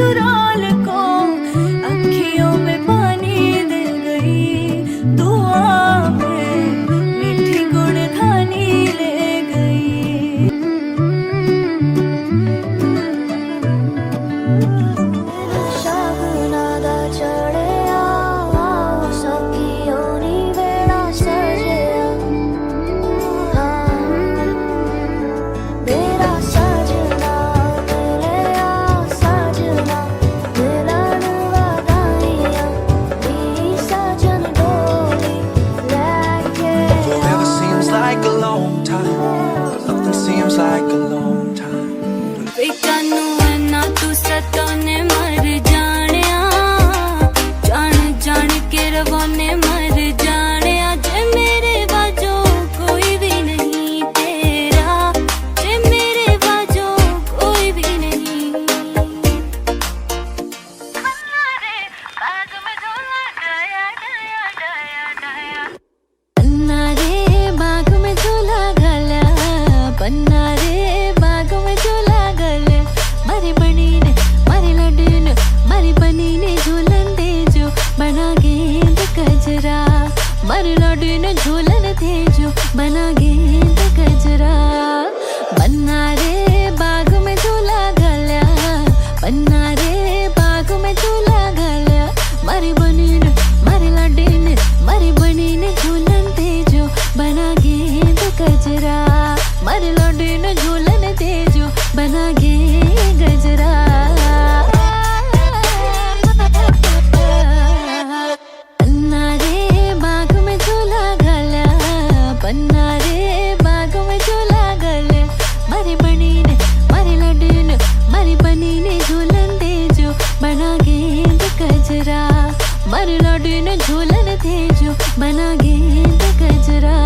ससुराल को अखियों में पानी दे गई, दुआ में मीठी गुड़ धानी ले गई। शागुना दा चढ़िया सखियों नी वेड़ा सजया, मेरा सजना मिलया सजना मिलन वधाइया नी सजन डोली लेके। Forever seems like a long time, but nothing seems like a long time. बेकानू है ना तू सताने मर जानिया, जान जान के रवाने मर जानिया। जे मेरे बाजो कोई भी नहीं तेरा, जे मेरे बाजो कोई भी नहीं। पन्ना रे बाग में झूला गया, पन्ना रे बाग में झूला गया। मारी बनी ने मारी लड्डू ने मारी बनी ने झूलन दे जो बना गेंद गजरा, मारी लड्डू ने झूलन दे जो बना गेंद गजरा। पन्ना रे बाग में झूला गया, पन्ना रे बाग में झूला गया। मारी बनी ने मारी लड्डू ने मारी बनी ने झूलन दे जो बना गेंद गजरा, मारी लड्डू ने झूलन दे जो बना गेंद गजरा। पन्ना रे बाग में झूला गया, पन्ना रे बाग में झूला गया। मारी बनी ने मारी लड्डू ने मारी बनी ने झूलन दे जो बना गेंद गजरा, मारी लड्डू ने झूलन दे जो बना गेंद गजरा।